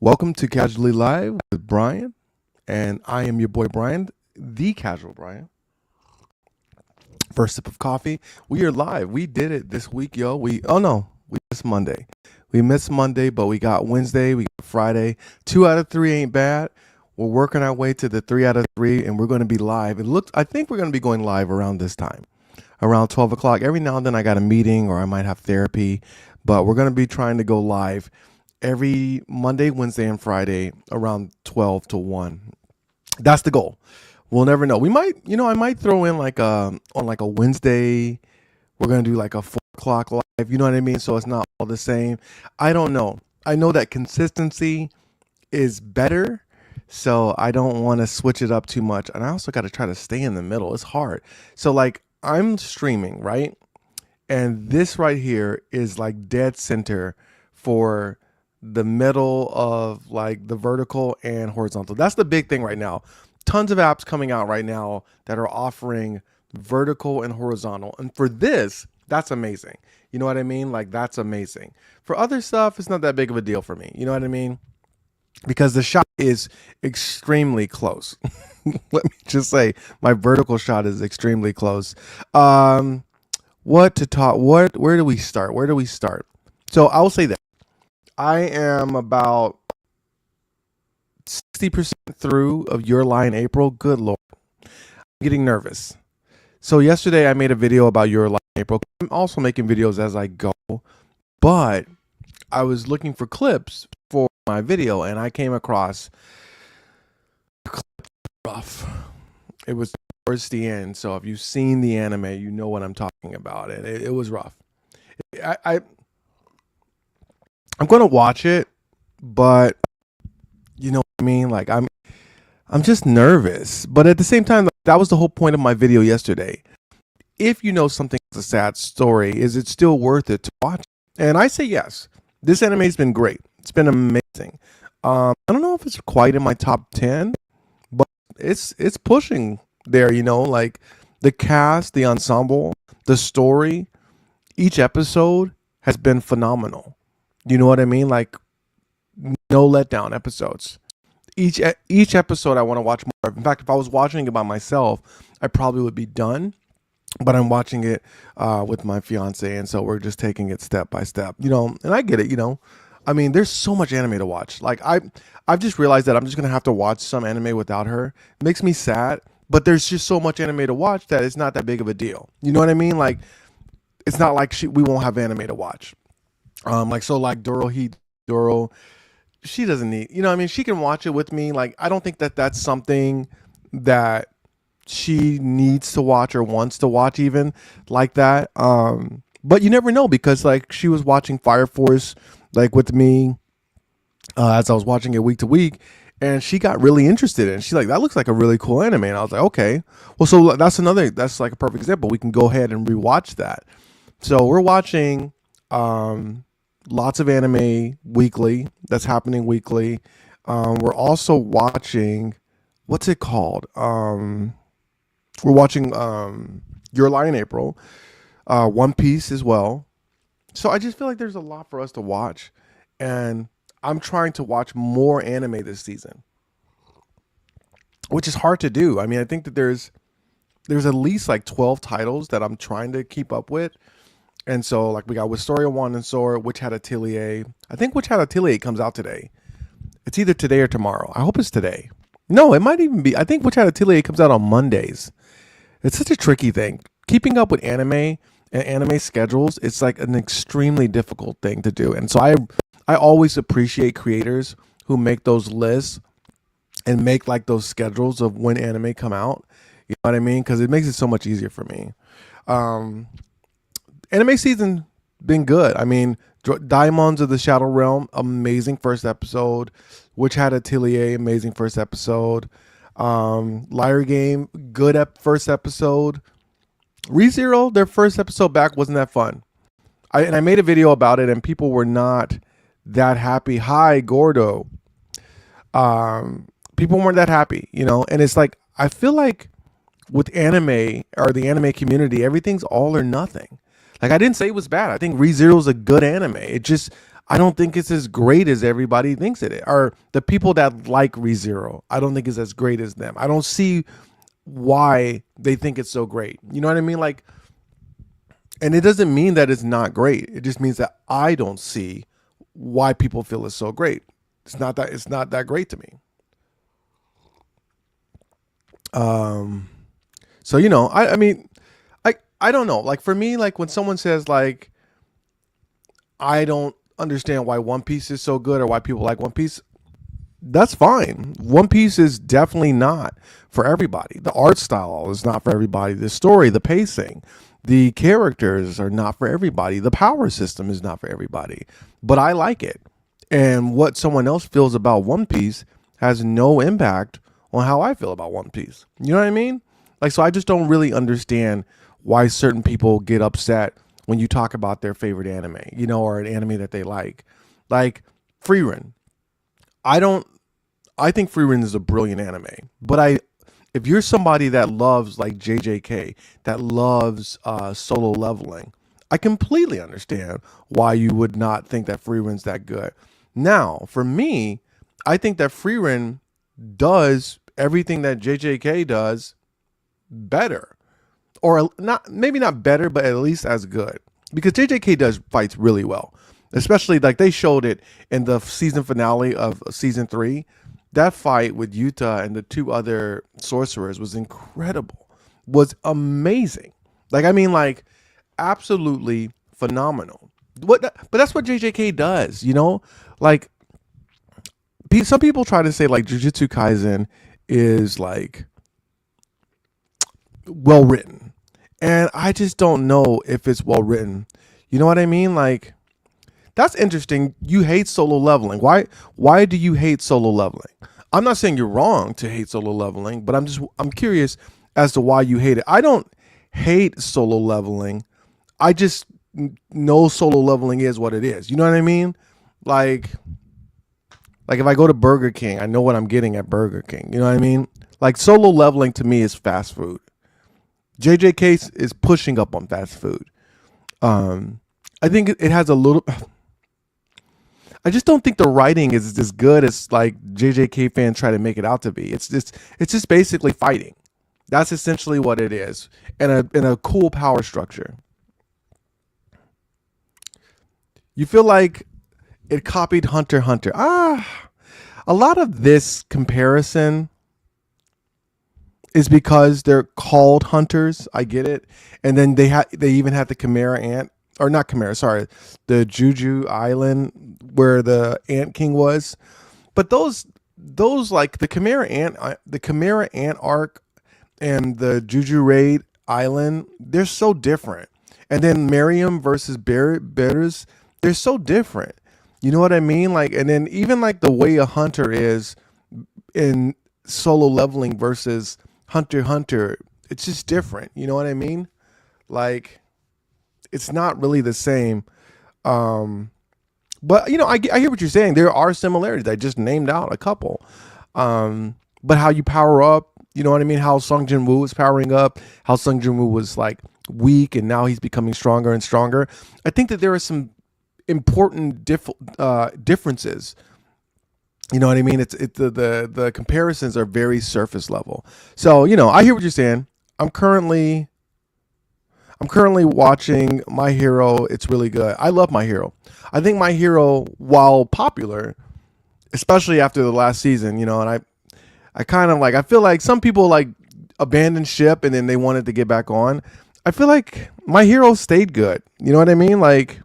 Welcome to Casually Live with Brian, and I am your boy Brian, the Casual Brian. First sip of coffee. We are live. We did it this week, yo. We missed Monday. We missed Monday, but we got Wednesday, we got Friday. 2 out of 3 ain't bad. We're working our way to the 3 out of 3, and we're going to be live. I think we're going to be going live around this time, around 12 o'clock. Every now and then I got a meeting or I might have therapy, but we're going to be trying to go live every Monday, Wednesday, and Friday around 12 to 1. That's the goal. We'll never know. We might, I might throw in on a Wednesday, we're going to do like a 4 o'clock live. You know what I mean? So it's not all the same. I don't know. I know that consistency is better. So I don't want to switch it up too much. And I also got to try to stay in the middle. It's hard. So like I'm streaming, right? And this right here is like dead center for the middle of like the vertical and horizontal. That's the big thing right now. Tons of apps coming out right now that are offering vertical and horizontal. And for this, that's amazing. You know what I mean? Like that's amazing. For other stuff, it's not that big of a deal for me. You know what I mean? Because the shot is extremely close. Let me just say my vertical shot is extremely close. What to talk? Where do we start? So I'll say that I am about 60% through of Your Lie in April. Good Lord. I'm getting nervous. So yesterday I made a video about Your Lie in April. I'm also making videos as I go, but I was looking for clips for my video and I came across a clip rough. It was towards the end. So if you've seen the anime, you know what I'm talking about. It was rough. I'm going to watch it, but you know what I mean? Like I'm just nervous. But at the same time, that was the whole point of my video yesterday. If you know something is a sad story, is it still worth it to watch? And I say yes. This anime has been great. It's been amazing. I don't know if it's quite in my top 10, but it's pushing there, like the cast, the ensemble, the story, each episode has been phenomenal. You know what I mean? Like no letdown episodes. Each episode I want to watch more. In fact, if I was watching it by myself, I probably would be done. But I'm watching it with my fiance, and so we're just taking it step by step. And I get it. I mean, there's so much anime to watch. Like I've just realized that I'm just gonna have to watch some anime without her. It makes me sad, but there's just so much anime to watch that it's not that big of a deal. You know what I mean? Like it's not like we won't have anime to watch. Like Doro, she doesn't need, I mean, she can watch it with me. Like, I don't think that that's something that she needs to watch or wants to watch even like that. But you never know because like she was watching Fire Force like with me as I was watching it week to week and she got really interested in it. She's like, that looks like a really cool anime. And I was like, okay, well, so that's like a perfect example. We can go ahead and rewatch that. So we're watching, lots of anime weekly. That's happening weekly. We're also watching, what's it called? We're watching Your Lie in April, One Piece as well. So I just feel like there's a lot for us to watch, and I'm trying to watch more anime this season, which is hard to do. I mean, I think that there's at least like 12 titles that I'm trying to keep up with. And so, like, we got Wisteria 1 and Sword, Witch Hat Atelier. I think Witch Hat Atelier comes out today. It's either today or tomorrow. I hope it's today. No, it might even be. I think Witch Hat Atelier comes out on Mondays. It's such a tricky thing. Keeping up with anime and anime schedules, it's like an extremely difficult thing to do. And so I always appreciate creators who make those lists and make like those schedules of when anime come out. You know what I mean? Because it makes it so much easier for me. Anime season been good. I mean, Diamonds of the Shadow Realm, amazing first episode. Witch Hat Atelier, amazing first episode. Liar Game, good first episode. ReZero, their first episode back wasn't that fun. I made a video about it and people were not that happy. Hi, Gordo. People weren't that happy, and it's like, I feel like with anime or the anime community, everything's all or nothing. Like I didn't say it was bad. I think ReZero is a good anime. It just, I don't think it's as great as everybody thinks it is. Or the people that like ReZero, I don't think it's as great as them. I don't see why they think it's so great. You know what I mean? Like, and it doesn't mean that it's not great. It just means that I don't see why people feel it's so great. It's not that great to me. Um so I mean I don't know. Like for me, like when someone says like I don't understand why One Piece is so good or why people like One Piece, that's fine. One Piece is definitely not for everybody. The art style is not for everybody. The story, the pacing, the characters are not for everybody. The power system is not for everybody. But I like it. And what someone else feels about One Piece has no impact on how I feel about One Piece. You know what I mean? Like, so I just don't really understand why certain people get upset when you talk about their favorite anime, or an anime that they like. Like Frieren. I think Frieren is a brilliant anime, but if you're somebody that loves like JJK, that loves solo leveling, I completely understand why you would not think that Frieren's that good. Now, for me, I think that Frieren does everything that JJK does better, or not, maybe not better, but at least as good, because JJK does fights really well, especially like they showed it in the season finale of season 3. That fight with Yuta and the two other sorcerers was incredible, was amazing. Like, I mean, like, absolutely phenomenal. But that's what JJK does, Like, some people try to say like Jujutsu Kaisen is like well written, and I just don't know if it's well written. You know what I mean? Like, that's interesting. You hate solo leveling. Why do you hate solo leveling? I'm not saying you're wrong to hate solo leveling, but I'm curious as to why you hate it. I don't hate solo leveling. I just know solo leveling is what it is. You know what I mean? Like if I go to Burger King, I know what I'm getting at Burger King. You know what I mean? Like solo leveling to me is fast food. JJK is pushing up on fast food. I think it has a little. I just don't think the writing is as good as like JJK fans try to make it out to be. It's just basically fighting. That's essentially what it is, in a cool power structure. You feel like it copied Hunter x Hunter. A lot of this comparison is because they're called hunters. I get it, and then they even had the Chimera ant, or not Chimera, sorry, the Juju Island where the Ant King was. But those like the Chimera ant arc and the Juju Raid Island, they're so different. And then Miriam versus Bears, they're so different. You know what I mean? Like, and then even like the way a hunter is in solo leveling versus Hunter x Hunter, it's just different. You know what I mean? Like, it's not really the same. But I hear what you're saying. There are similarities. I just named out a couple. But how you power up, you know what I mean? How Sung Jin Woo is powering up, how Sung Jin Woo was like weak and now he's becoming stronger and stronger. I think that there are some important differences. You know what I mean? The comparisons are very surface level. So, I hear what you're saying. I'm currently watching My Hero. It's really good. I love My Hero. I think My Hero, while popular, especially after the last season, and I kind of like, I feel like some people like abandoned ship and then they wanted to get back on. I feel like My Hero stayed good. You know what I mean? Like,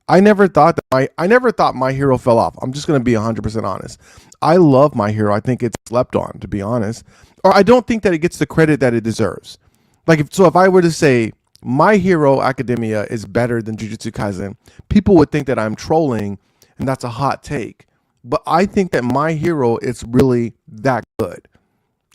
I never thought My Hero fell off. I'm just going to be 100% honest. I love My Hero. I think it's slept on, to be honest. Or I don't think that it gets the credit that it deserves. Like, if I were to say My Hero Academia is better than Jujutsu Kaisen, people would think that I'm trolling, and that's a hot take. But I think that My Hero is really that good.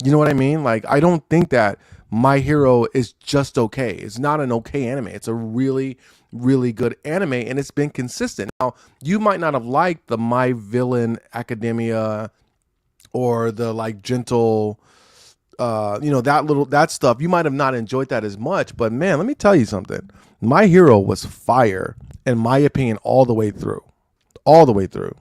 You know what I mean? Like, I don't think that My Hero is just okay. It's not an okay anime. It's a really, really good anime, and it's been consistent. Now, you might not have liked the My Villain Academia or the like gentle, that stuff. You might have not enjoyed that as much, but man, let me tell you something. My Hero was fire, in my opinion, all the way through. all the way through.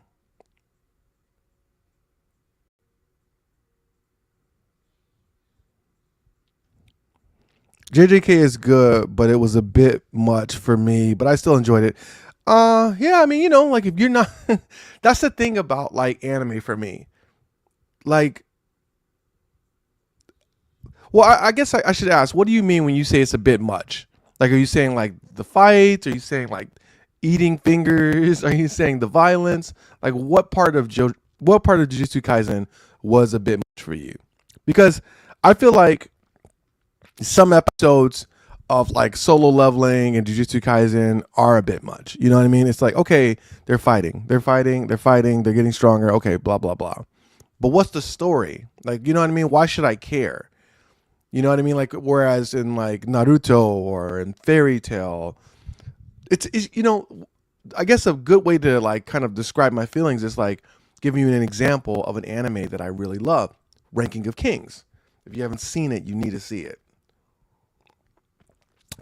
JJK is good, but it was a bit much for me, but I still enjoyed it. Yeah, I mean, like if you're not that's the thing about like anime for me. Like, well, I guess I should ask, what do you mean when you say it's a bit much? Like, are you saying like the fights? Are you saying like eating fingers? Are you saying the violence? Like, what part of Jujutsu Kaisen was a bit much for you? Because I feel like some episodes of like solo leveling and Jujutsu Kaisen are a bit much. You know what I mean? It's like, okay, they're getting stronger. Okay, blah blah blah. But what's the story? Like, you know what I mean? Why should I care? You know what I mean? Like, whereas in like Naruto or in Fairy Tale, it's I guess a good way to like kind of describe my feelings is like giving you an example of an anime that I really love, Ranking of Kings. If you haven't seen it, you need to see it.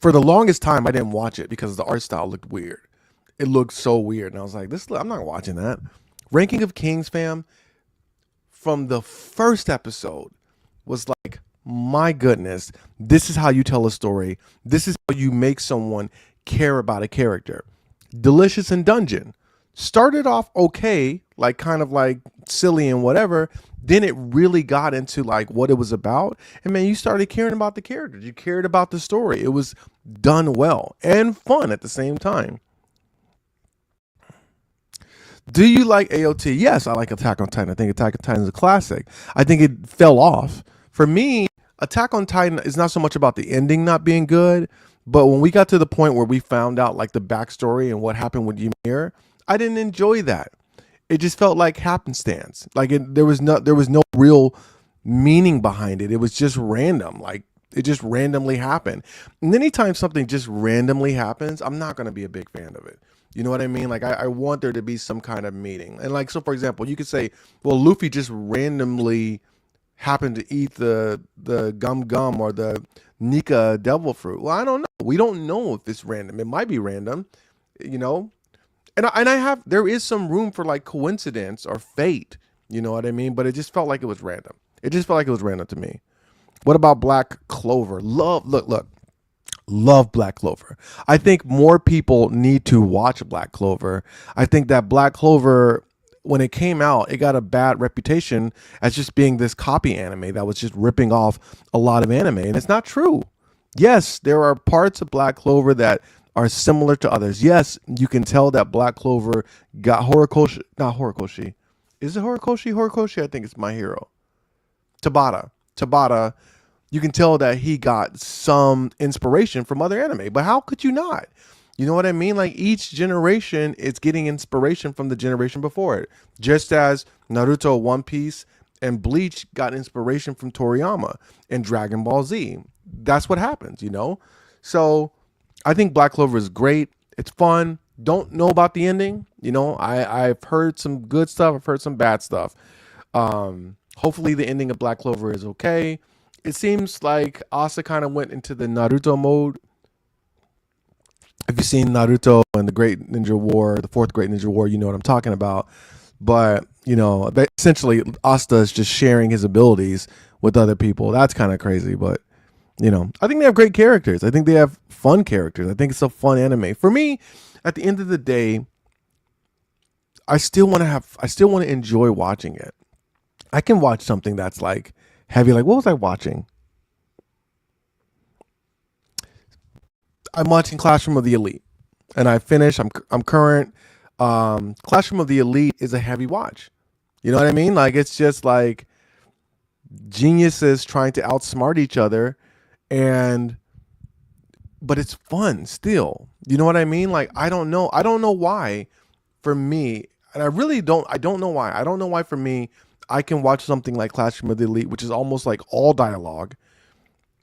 For the longest time, I didn't watch it because the art style looked weird. It looked so weird, and I was like, I'm not watching that." Ranking of Kings, fam, from the first episode was like, my goodness, this is how you tell a story. This is how you make someone care about a character. Delicious in Dungeon started off okay, like kind of like silly and whatever. Then it really got into like what it was about. And man, you started caring about the characters. You cared about the story. It was done well and fun at the same time. Do you like AOT? Yes, I like Attack on Titan. I think Attack on Titan is a classic. I think it fell off. For me, Attack on Titan is not so much about the ending not being good, but when we got to the point where we found out like the backstory and what happened with Ymir, I didn't enjoy that. It just felt like happenstance. Like there was no real meaning behind it. It was just random. Like it just randomly happened. And anytime something just randomly happens, I'm not gonna be a big fan of it. You know what I mean? Like I want there to be some kind of meaning. And like so for example, you could say, well, Luffy just randomly happened to eat the gum gum or the Nika devil fruit. Well, I don't know. We don't know if it's random. It might be random, you know. And I have there is some room for like coincidence or fate. You know what I mean? But it just felt like it was random. It just felt like it was random to me. What about Black Clover? Love Black Clover. I think more people need to watch Black Clover. I think that Black Clover, when it came out, it got a bad reputation as just being this copy anime that was just ripping off a lot of anime. And it's not true. Yes, there are parts of Black Clover that are similar to others. Yes, you can tell that Black Clover got Horikoshi, not Horikoshi. Is it Horikoshi? Horikoshi, I think it's My Hero. Tabata, you can tell that he got some inspiration from other anime. But how could you not? You know what I mean? Like each generation is getting inspiration from the generation before it. Just as Naruto, One Piece, and Bleach got inspiration from Toriyama and Dragon Ball Z. That's what happens, you know? So I think Black Clover is great. It's fun. Don't know about the ending. You know, I've heard some good stuff. I've heard some bad stuff. Hopefully the ending of Black Clover is okay. It seems like Asa kind of went into the Naruto mode. If you've seen Naruto and the Great Ninja War, the Fourth Great Ninja War, you know what I'm talking about. But, you know, essentially Asta is just sharing his abilities with other people. That's kind of crazy. But, you know, I think they have great characters. I think they have fun characters. I think it's a fun anime. For me, at the end of the day, I still want to enjoy watching it. I can watch something that's like heavy. Like, what was I watching? I'm watching Classroom of the Elite, and I finished. I'm current. Classroom of the Elite is a heavy watch. You know what I mean? Like it's just like geniuses trying to outsmart each other, and but it's fun still. You know what I mean? Like I don't know why. For me, and I don't know why. I don't know why for me, I can watch something like Classroom of the Elite, which is almost like all dialogue.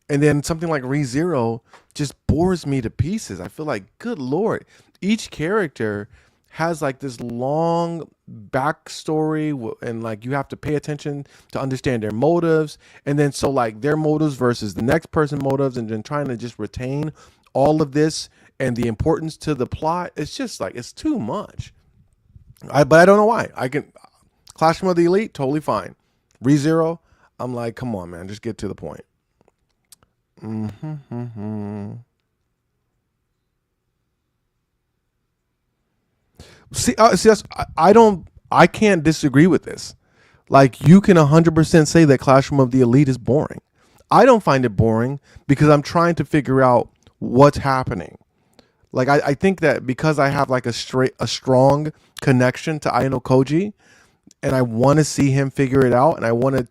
And then something like ReZero just bores me to pieces. I feel like, good Lord, each character has like this long backstory and like you have to pay attention to understand their motives. And then so like their motives versus the next person's motives and then trying to just retain all of this and the importance to the plot. It's just like, it's too much. But I don't know why. I can Clash of the Elite, totally fine. ReZero, I'm like, come on, man, just get to the point. Mm-hmm. See, I can't disagree with this. Like, you can 100% say that Classroom of the Elite is boring. I don't find it boring because I'm trying to figure out what's happening. Like, I think that because I have like a strong connection to Aino Koji, and I want to see him figure it out, and I want to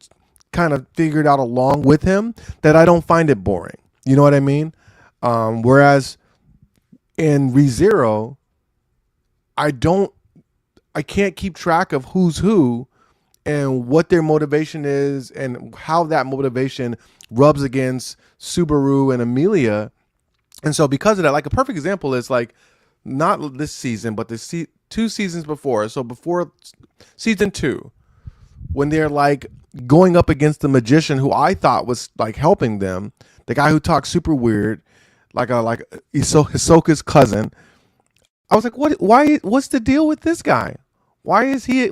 kind of figure it out along with him, that I don't find it boring. You know what I mean? Whereas in ReZero, I don't, I can't keep track of who's who and what their motivation is and how that motivation rubs against Subaru and Amelia. And so because of that, like a perfect example is like not this season, but the 2 seasons before. So before season 2, when they're like going up against the magician who I thought was like helping them, the guy who talks super weird, like Hisoka's cousin. I was like, what? Why? What's the deal with this guy? Why is he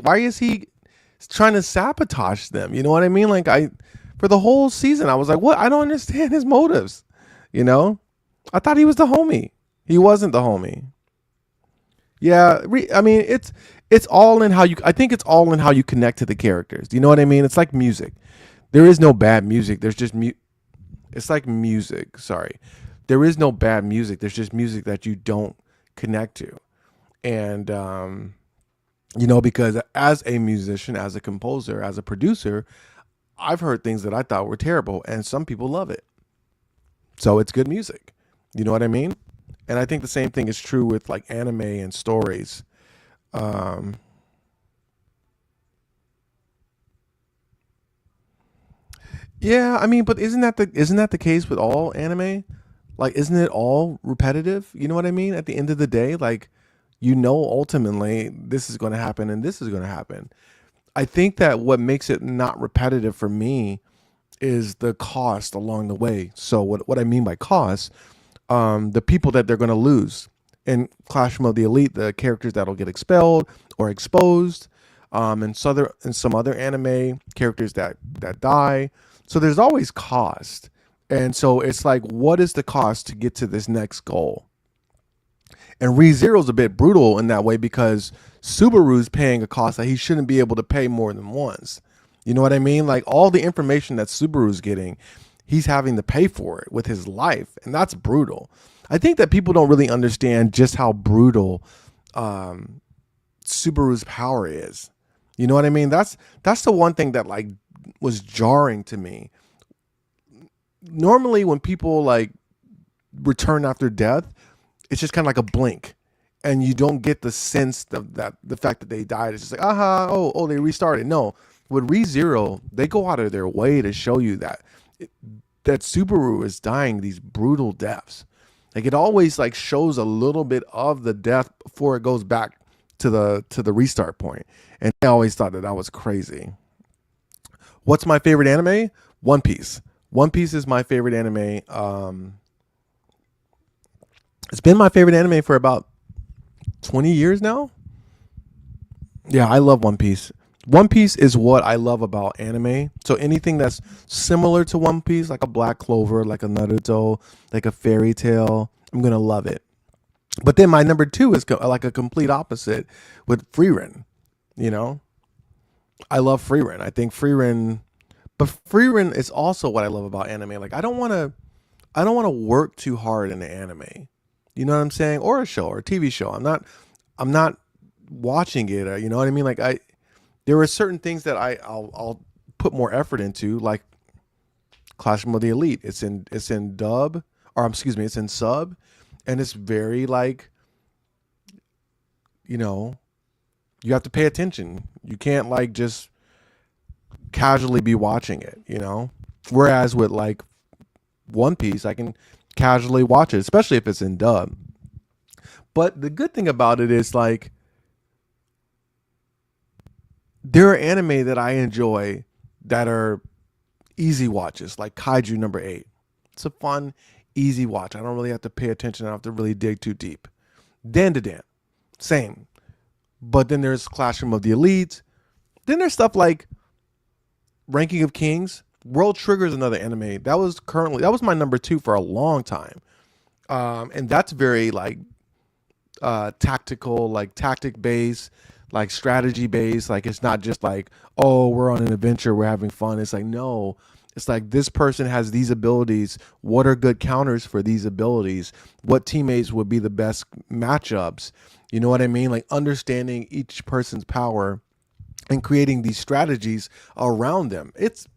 trying to sabotage them? You know what I mean? Like for the whole season, I was like, what? I don't understand his motives. You know, I thought he was the homie. He wasn't the homie. Yeah, I mean, it's all in how you. I think it's all in how you connect to the characters. Do you know what I mean? It's like music. There is no bad music. There's just It's like music. Sorry, there is no bad music. There's just music that you don't connect to, and because as a musician, as a composer, as a producer, I've heard things that I thought were terrible, and some people love it. So it's good music. You know what I mean? And I think the same thing is true with like anime and stories. Um, yeah, I mean, but isn't that the case with all anime? Like, isn't it all repetitive? You know what I mean? At the end of the day, like, ultimately this is going to happen and this is going to happen. I think that what makes it not repetitive for me is the cost along the way. So what I mean by cost, the people that they're going to lose in Clash of the Elite, the characters that'll get expelled or exposed, and some other anime characters that die. So there's always cost, and so it's like, what is the cost to get to this next goal? And ReZero's a bit brutal in that way because Subaru's paying a cost that he shouldn't be able to pay more than once. You know what I mean? Like all the information that Subaru's getting, he's having to pay for it with his life, and that's brutal. I think that people don't really understand just how brutal Subaru's power is. You know what I mean? That's the one thing that like was jarring to me. Normally, when people like return after death, it's just kind of like a blink, and you don't get the sense of that the fact that they died. It's just like, aha, oh, they restarted. No, with ReZero, they go out of their way to show you that Subaru is dying these brutal deaths. Like it always like shows a little bit of the death before it goes back to the restart point. And I always thought that was crazy. What's my favorite anime? One Piece. One Piece is my favorite anime. It's been my favorite anime for about 20 years now. Yeah, I love One Piece. One Piece is what I love about anime. So anything that's similar to One Piece, like a Black Clover, like a Naruto, like a Fairy Tale, I'm going to love it. But then my number 2 is like a complete opposite with Frieren. You know, I love Frieren. I think but Frieren is also what I love about anime. Like I don't want to work too hard in the anime. You know what I'm saying? Or a show or a TV show. I'm not watching it. Or, you know what I mean? Like there are certain things that I'll put more effort into, like Clash of the Elite. It's in dub, or excuse me, it's in sub, and it's very like, you have to pay attention. You can't like just casually be watching it, Whereas with like One Piece, I can casually watch it, especially if it's in dub. But the good thing about it is like there are anime that I enjoy that are easy watches, like Kaiju number 8. It's a fun, easy watch. I don't really have to pay attention. I don't have to really dig too deep. Dan to Dan, same. But then there's Classroom of the Elites. Then there's stuff like Ranking of Kings. World Trigger is another anime that was my number 2 for a long time. And that's very like tactical, like tactic based, like strategy based. Like it's not just like, oh, we're on an adventure, we're having fun. It's like, no, it's like this person has these abilities. What are good counters for these abilities? What teammates would be the best matchups? You know what I mean? Like understanding each person's power and creating these strategies around them. It's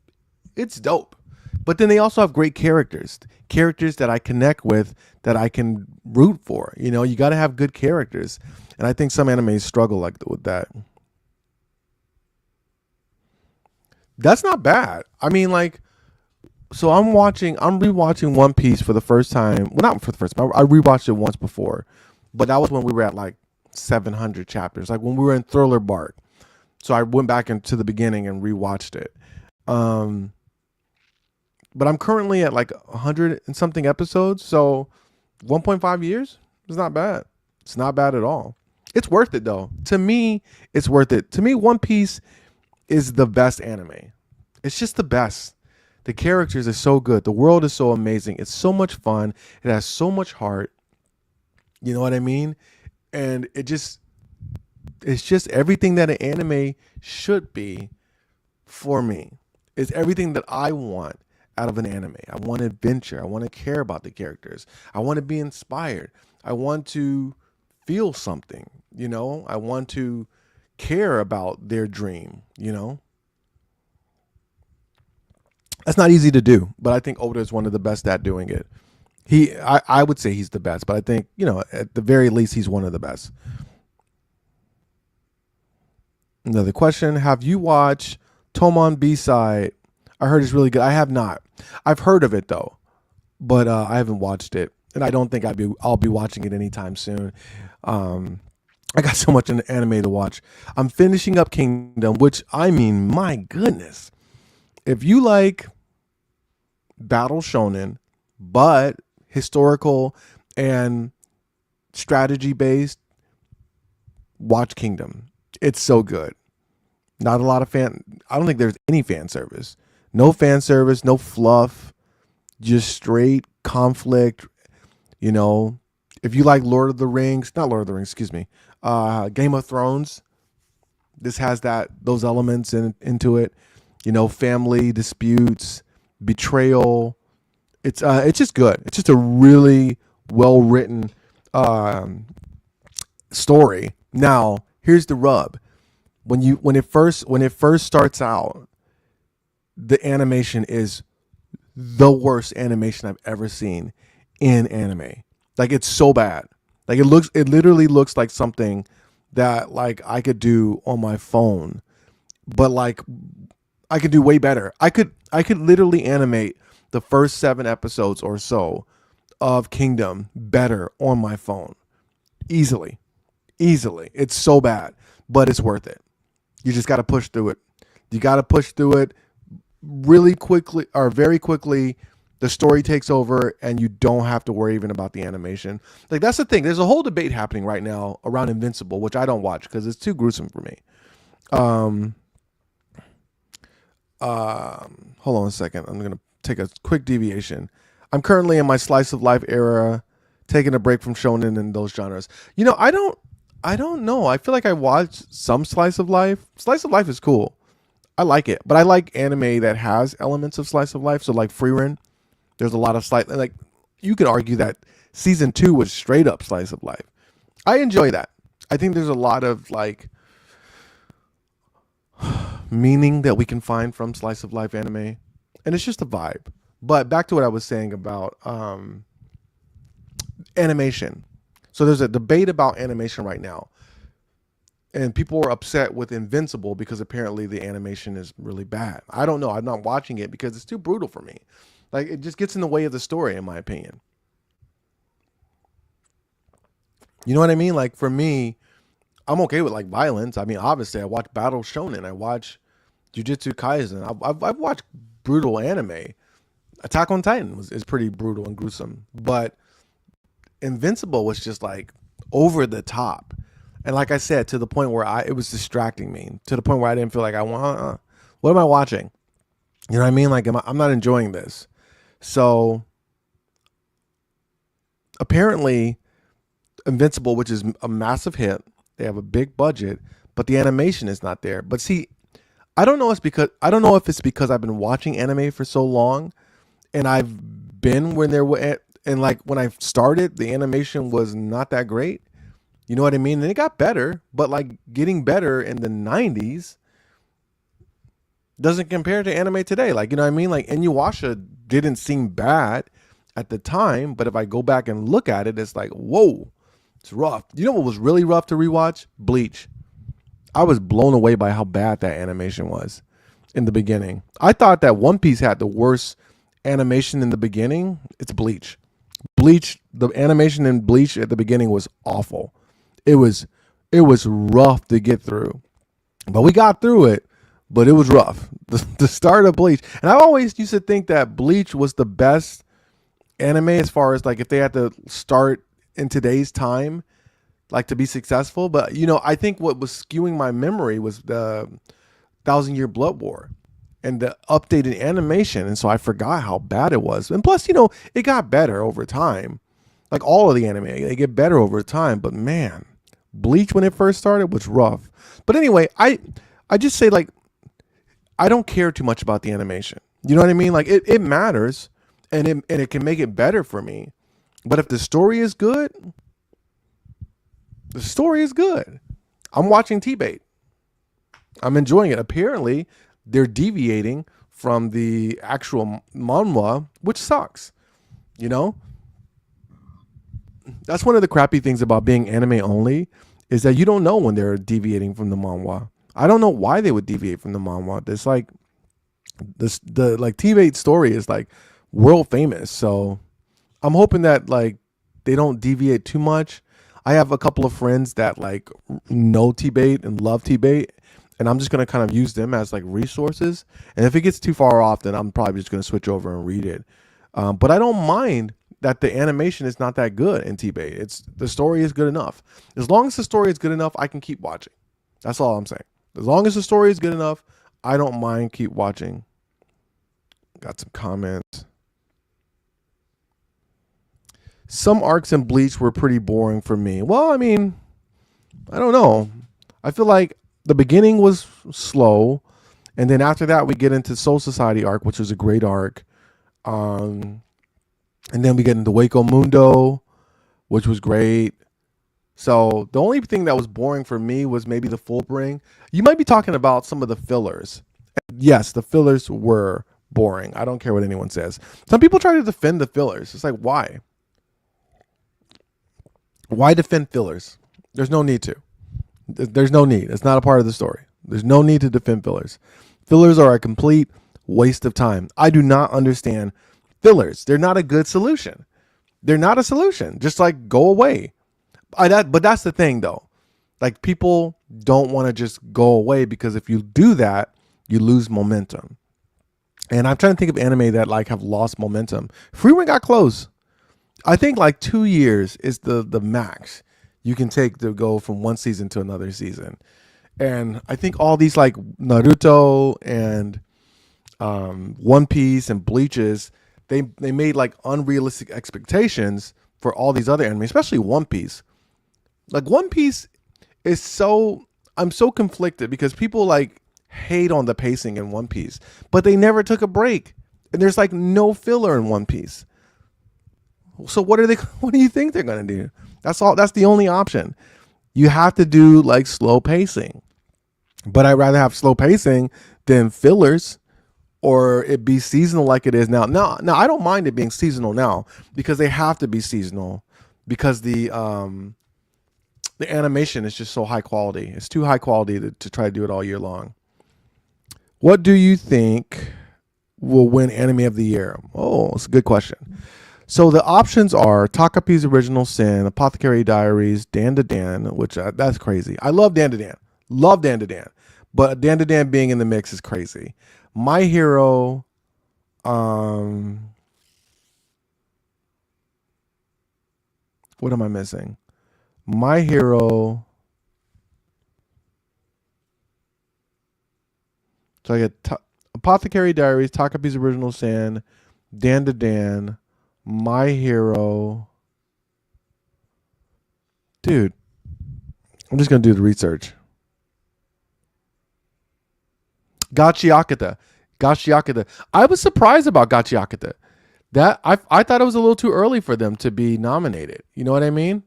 dope. But then they also have great characters that I connect with, that I can root for. You know, you got to have good characters. And I think some animes struggle like with that. That's not bad. I mean, like, so I'm rewatching One Piece for the first time. Well, not for the first time. I rewatched it once before, but that was when we were at like 700 chapters, like when we were in Thriller Bark. So I went back into the beginning and rewatched it. But I'm currently at like 100 and something episodes. So 1.5 years is not bad. It's not bad at all. It's worth it though. To me, it's worth it. To me, One Piece is the best anime. It's just the best. The characters are so good. The world is so amazing. It's so much fun. It has so much heart. You know what I mean? And it's just everything that an anime should be for me. It's everything that I want out of an anime. I want adventure. I want to care about the characters. I want to be inspired. I want to feel something, you know? I want to care about their dream, you know? That's not easy to do, but I think Oda is one of the best at doing it. I would say he's the best, but I think, you know, at the very least, he's one of the best. Another question. Have you watched Tomon B-Side? I heard it's really good. I have not. I've heard of it though, but I haven't watched it, and I don't think I'll be watching it anytime soon. I got so much anime to watch. I'm finishing up Kingdom, which, I mean, my goodness, if you like battle shonen, but historical and strategy based, watch Kingdom. It's so good. Not a lot of I don't think there's any fan service. No fan service, no fluff, just straight conflict. You know, if you like Lord of the Rings, not Lord of the Rings, excuse me, Game of Thrones, this has those elements into it. You know, family disputes, betrayal. It's just good. It's just a really well written story. Now, here's the rub. When it first starts out, the animation is the worst animation I've ever seen in anime. Like, it's so bad. Like, it literally looks like something that like I could do on my phone, but like I could do way better. I could literally animate the first 7 episodes or so of Kingdom better on my phone. Easily. It's so bad, but it's worth it. You just got to push through it. You got to push through it really quickly, or very quickly. The story takes over and you don't have to worry even about the animation. Like, that's the thing. There's a whole debate happening right now around Invincible, which I don't watch because it's too gruesome for me. Hold on a second. I'm going to take a quick deviation. I'm currently in my slice of life era, taking a break from shonen and those genres. You know, I don't know. I feel like I watched some slice of life. Slice of life is cool. I like it, but I like anime that has elements of slice of life. So like Frieren, there's a lot of like you could argue that season 2 was straight up slice of life. I enjoy that. I think there's a lot of like meaning that we can find from slice of life anime, and it's just a vibe. But back to what I was saying about animation. So there's a debate about animation right now, and people are upset with Invincible because apparently the animation is really bad. I don't know. I'm not watching it because it's too brutal for me. Like, it just gets in the way of the story, in my opinion. You know what I mean? Like, for me, I'm okay with like violence. I mean, obviously, I watch Battle Shonen. I watch Jujutsu Kaisen. I've watched brutal anime. Attack on Titan is pretty brutal and gruesome, but Invincible was just like over the top. And like I said, to the point where it was distracting me, to the point where I didn't feel like I want. What am I watching? You know what I mean? Like, I'm not enjoying this. So apparently, Invincible, which is a massive hit, they have a big budget, but the animation is not there. But see, I don't know if it's because I've been watching anime for so long, and I've been when there were and like when I started, the animation was not that great. You know what I mean? And it got better, but like getting better in the 90s doesn't compare to anime today. Like, you know what I mean? Like Inuyasha didn't seem bad at the time, but if I go back and look at it, it's like, whoa, it's rough. You know what was really rough to rewatch? Bleach. I was blown away by how bad that animation was in the beginning. I thought that One Piece had the worst animation in the beginning. It's Bleach. Bleach, the animation in Bleach at the beginning was awful. It was rough to get through. But we got through it, but it was rough. The start of Bleach. And I always used to think that Bleach was the best anime as far as like if they had to start in today's time, like to be successful. But you know, I think what was skewing my memory was the Thousand Year Blood War and the updated animation. And so I forgot how bad it was. And plus, you know, it got better over time. Like all of the anime, they get better over time. But man, Bleach when it first started was rough. But anyway, I just say like I don't care too much about the animation. You know what I mean? Like it matters and it can make it better for me. But if the story is good, the story is good. I'm watching T-Bait. I'm enjoying it. Apparently, they're deviating from the actual manhwa, which sucks. You know? That's one of the crappy things about being anime only is that you don't know when they're deviating from the manhwa. I don't know why they would deviate from the manhwa. It's like the like T-Bait story is like world famous. So I'm hoping that like they don't deviate too much. I have a couple of friends that like know T-Bait and love T-Bait, and I'm just gonna kind of use them as like resources. And if it gets too far off, then I'm probably just gonna switch over and read it. But I don't mind that the animation is not that good in T-Bait. It's the story is good enough. As long as the story is good enough, I can keep watching. That's all I'm saying. As long as the story is good enough, I don't mind keep watching. Got some comments. Some arcs in Bleach were pretty boring for me. Well, I mean, I don't know. I feel like the beginning was slow, and then after that we get into Soul Society arc, which was a great arc. And then we get into Waco Mundo, which was great. So the only thing that was boring for me was maybe the Fullbring. You might be talking about some of the fillers. Yes, the fillers were boring. I don't care what anyone says. Some people try to defend the fillers. It's like, why? Why defend fillers? There's no need to. There's no need. It's not a part of the story. There's no need to defend fillers. Fillers are a complete waste of time. I do not understand fillers. They're not a good solution. They're not a solution. Just like go away. But that's the thing though. Like people don't want to just go away because if you do that, you lose momentum. And I'm trying to think of anime that like have lost momentum. Freewind got close. I think like 2 years is the max you can take to go from one season to another season. And I think all these like Naruto and One Piece and Bleaches, they made like unrealistic expectations for all these other anime, especially One Piece. Like One Piece is I'm so conflicted because people like hate on the pacing in One Piece, but they never took a break. And there's like no filler in One Piece. So what do you think they're going to do? That's the only option. You have to do like slow pacing. But I'd rather have slow pacing than fillers or it be seasonal like it is now. Now I don't mind it being seasonal now because they have to be seasonal because the animation is just so high quality. It's too high quality to try to do it all year long. What do you think will win Anime of the Year? Oh, it's a good question. So the options are Takapi's Original Sin, Apothecary Diaries, Dan to Dan, which that's crazy. I love Dan to Dan. Love Dan to Dan. But Dan to Dan being in the mix is crazy. My Hero, what am I missing? My Hero, So I get Apothecary Diaries, Takapi's Original Sin, Dan to Dan, My Hero. Dude, I'm just gonna do the research. Gachiakata. Gachiakata. I was surprised about Gachiakata. That I thought it was a little too early for them to be nominated. You know what I mean?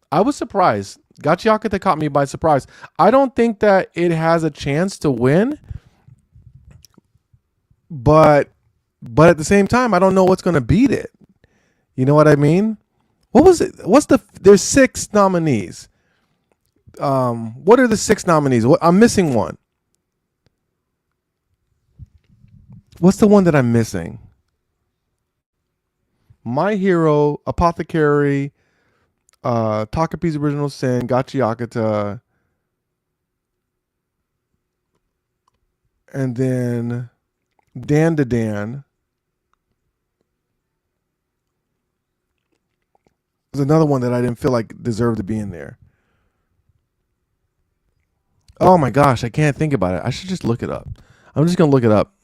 I was surprised. Gachiakata caught me by surprise. I don't think that it has a chance to win, but at the same time, I don't know what's going to beat it. You know what I mean? What was it? There's 6 nominees. What are the 6 nominees? I'm missing one. What's the one that I'm missing? My Hero, Apothecary, Takapi's Original Sin, Gachiakata, and then Dan to Dan. There's another one that I didn't feel like deserved to be in there. Oh my gosh, I can't think about it. I should just look it up. I'm just going to look it up.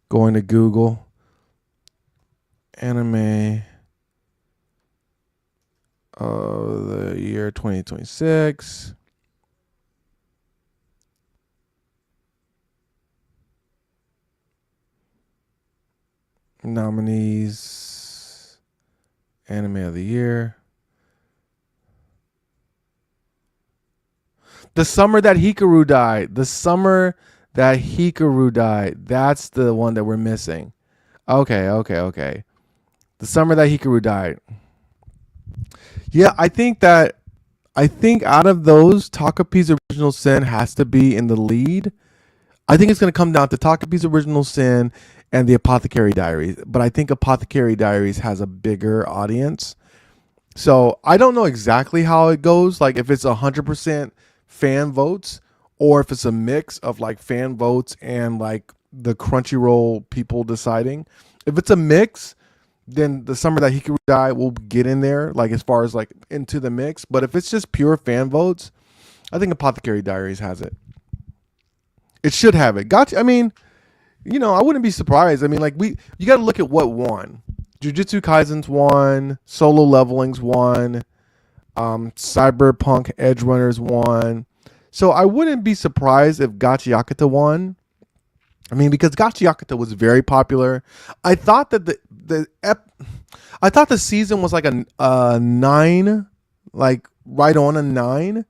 Going to Google. Anime of the year 2026. Nominees. Anime of the year. The summer that Hikaru died. The summer that Hikaru died. That's the one that we're missing. Okay. The summer that Hikaru died. Yeah, I think out of those, Takapi's Original Sin has to be in the lead. I think it's going to come down to Takapi's Original Sin and the Apothecary Diaries. But I think Apothecary Diaries has a bigger audience. So I don't know exactly how it goes. Like if it's 100% fan votes or if it's a mix of like fan votes and like the Crunchyroll people deciding. If it's a mix, then the summer that Hikaru died will get in there, like as far as like into the mix. But if it's just pure fan votes, I think Apothecary Diaries has it. It should have it. Gotcha. I mean, I wouldn't be surprised. I mean, like you got to look at what won. Jujutsu Kaisen's won. Solo Leveling's won. Cyberpunk Edge Runners won. So I wouldn't be surprised if Gachiakata won. I mean, because Gachiakata was very popular. I thought that I thought the season was like a 9, like right on a 9.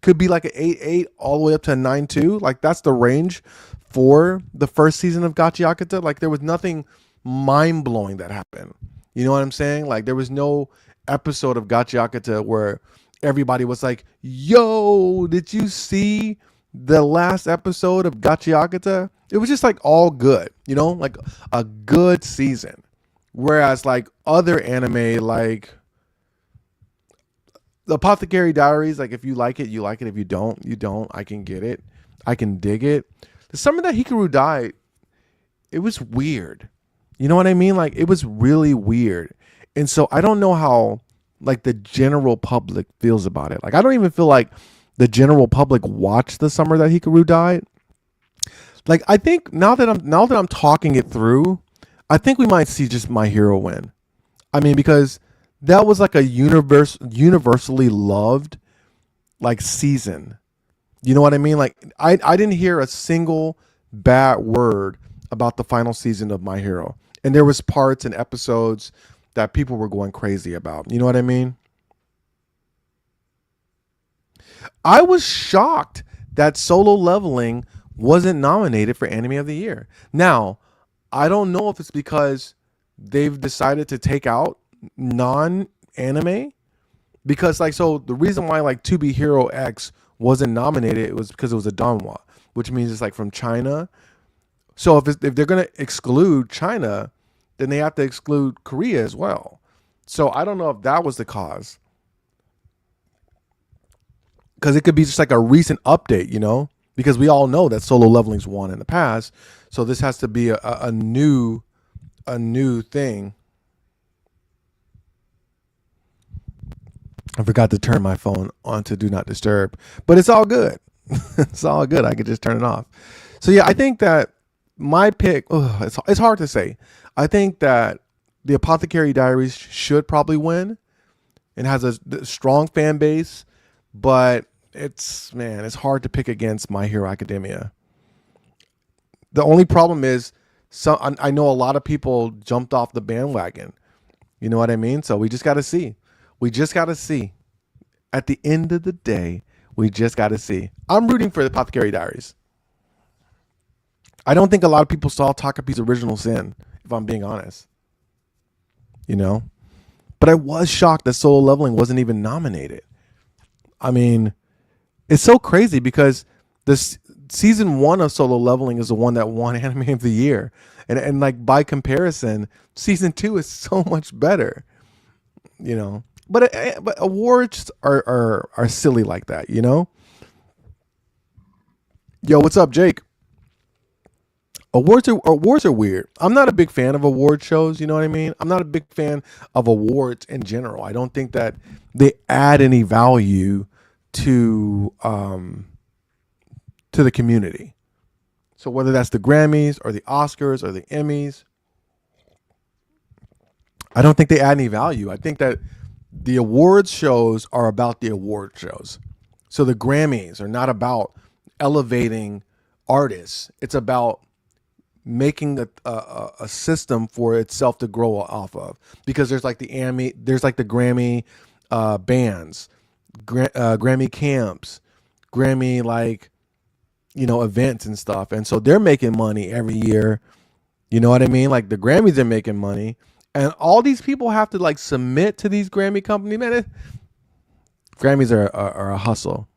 Could be like an 8-8 all the way up to a 9-2. Like that's the range for the first season of Gachiakata. Like there was nothing mind blowing that happened. You know what I'm saying? Like there was no episode of Gachiakata where everybody was like, "Yo, did you see the last episode of Gachiakata?" It was just like all good, like a good season. Whereas like other anime, like the Apothecary Diaries, like if you like it, you like it. If you don't, you don't. I can get it. I can dig it. The summer that Hikaru died, it was weird. You know what I mean? Like it was really weird. And so I don't know how like the general public feels about it. Like I don't even feel like the general public watched the summer that Hikaru died. Like I think now that I'm talking it through, I think we might see just My Hero win. I mean, because that was like a universally loved like season. You know what I mean? Like I didn't hear a single bad word about the final season of My Hero. And there was parts and episodes that people were going crazy about. You know what I mean? I was shocked that Solo Leveling wasn't nominated for Anime of the Year. Now, I don't know if it's because they've decided to take out non-anime. Because like, so the reason why like To Be Hero X wasn't nominated, it was because it was a Donghua, which means it's like from China. So if they're going to exclude China, then they have to exclude Korea as well. So I don't know if that was the cause. Because it could be just like a recent update, because we all know that Solo Leveling's won in the past. So this has to be a new thing. I forgot to turn my phone on to do not disturb, but it's all good. It's all good. I could just turn it off. So yeah, I think that my pick, it's hard to say. I think that the Apothecary Diaries should probably win. It has a strong fan base, but it's hard to pick against My Hero Academia. The only problem is, I know a lot of people jumped off the bandwagon. You know what I mean? So we just got to see. We just got to see. At the end of the day, we just got to see. I'm rooting for the Apothecary Diaries. I don't think a lot of people saw Takapi's Original Sin, if I'm being honest. You know? But I was shocked that Solo Leveling wasn't even nominated. I mean, it's so crazy because this season 1 of Solo Leveling is the one that won Anime of the Year. And like by comparison, season 2 is so much better. You know? But awards are silly like that, you know? Yo, what's up, Jake? Awards are weird. I'm not a big fan of award shows, you know what I mean? I'm not a big fan of awards in general. I don't think that they add any value to the community. So whether that's the Grammys or the Oscars or the Emmys, I don't think they add any value. I think that the awards shows are about the award shows. So the Grammys are not about elevating artists. It's about making a system for itself to grow off of, because there's like the Grammy bands, Grammy camps, Grammy events and stuff, and so they're making money every year. You know what I mean? Like the Grammys are making money, and all these people have to submit to these Grammy companies. Man, Grammys are a hustle.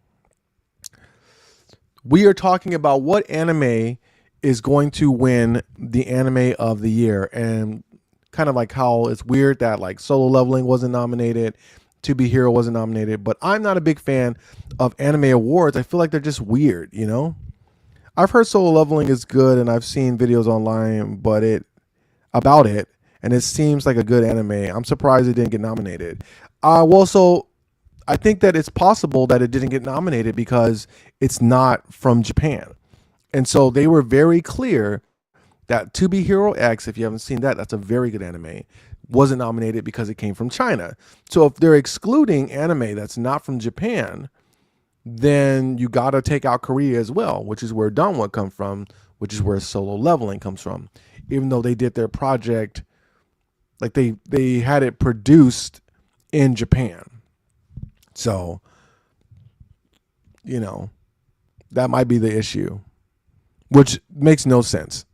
We are talking about what anime is going to win the Anime of the Year, and kind of like how it's weird that Solo Leveling wasn't nominated, To Be Hero wasn't nominated. But I'm not a big fan of anime awards. I feel like they're just weird, you know? I've heard Solo Leveling is good, and I've seen videos online about it, and it seems like a good anime. I'm surprised it didn't get nominated. So I think that it's possible that it didn't get nominated because it's not from Japan. And so they were very clear that To Be Hero X, if you haven't seen that, that's a very good anime, wasn't nominated because it came from China. So if they're excluding anime that's not from Japan, then you got to take out Korea as well, which is where Danwa comes from, which is where Solo Leveling comes from. Even though they did their project, they had it produced in Japan. So, that might be the issue. Which makes no sense.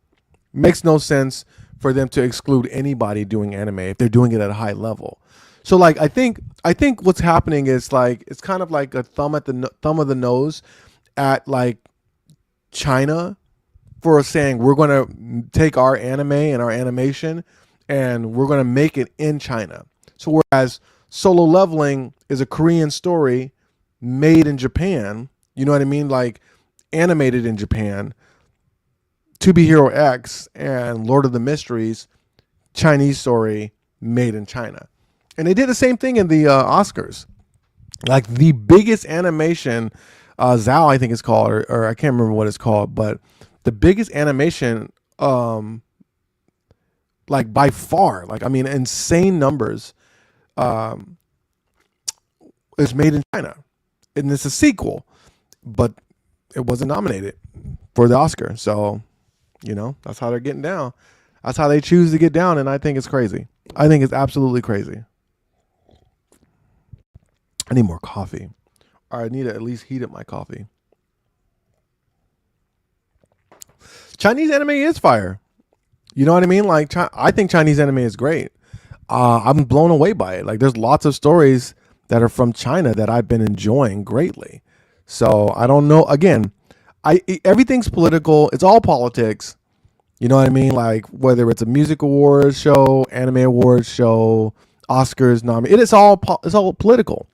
Makes no sense for them to exclude anybody doing anime if they're doing it at a high level. So I think what's happening is it's kind of like a thumb of the nose at China for saying we're going to take our anime and our animation and we're going to make it in China. So whereas Solo Leveling is a Korean story made in Japan, you know what I mean? Animated in Japan. To Be Hero X and Lord of the Mysteries, Chinese story made in China. And they did the same thing in the Oscars. The biggest animation, Zhao I think it's called, or I can't remember what it's called, but the biggest animation, by far, insane numbers, is made in China. And it's a sequel, but it wasn't nominated for the Oscar. So, that's how they're getting down. That's how they choose to get down, and I think it's crazy. I think it's absolutely crazy. I need more coffee. Or I need to at least heat up my coffee. Chinese anime is fire. You know what I mean? I think Chinese anime is great. I'm blown away by it. There's lots of stories that are from China that I've been enjoying greatly. So I don't know. Again, everything's political. It's all politics. You know what I mean? Whether it's a music awards show, anime awards show, Oscars nominated, it's all political.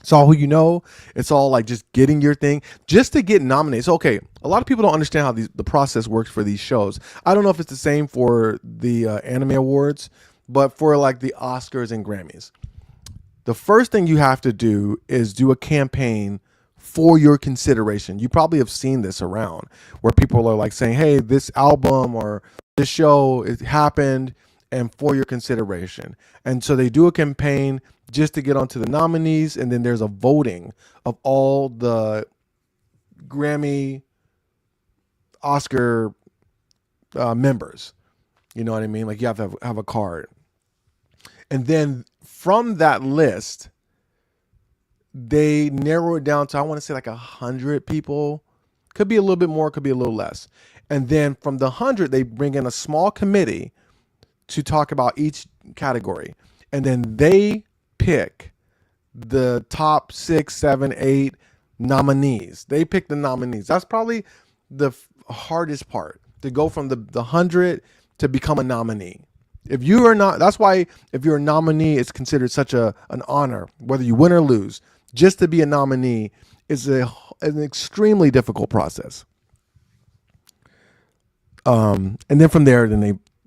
It's all who you know. It's all just getting your thing just to get nominated. So okay, a lot of people don't understand how the process works for these shows. I don't know if it's the same for the anime awards, but for the Oscars and Grammys, the first thing you have to do is do a campaign for your consideration. You probably have seen this around where people are like saying, hey, this album or this show, it happened and for your consideration. And so they do a campaign just to get onto the nominees. And then there's a voting of all the Grammy, Oscar members. You know what I mean? Like you have to have a card. And then from that list, they narrow it down to, I want to say like 100 people. Could be a little bit more, could be a little less. And then from the 100, they bring in a small committee to talk about each category. And then they pick the top 6, 7, 8 nominees. They pick the nominees. That's probably the hardest part, to go from the 100 to become a nominee. If you are not, that's why if you're a nominee, it's considered such an honor, whether you win or lose. Just to be a nominee is an extremely difficult process. And then from there,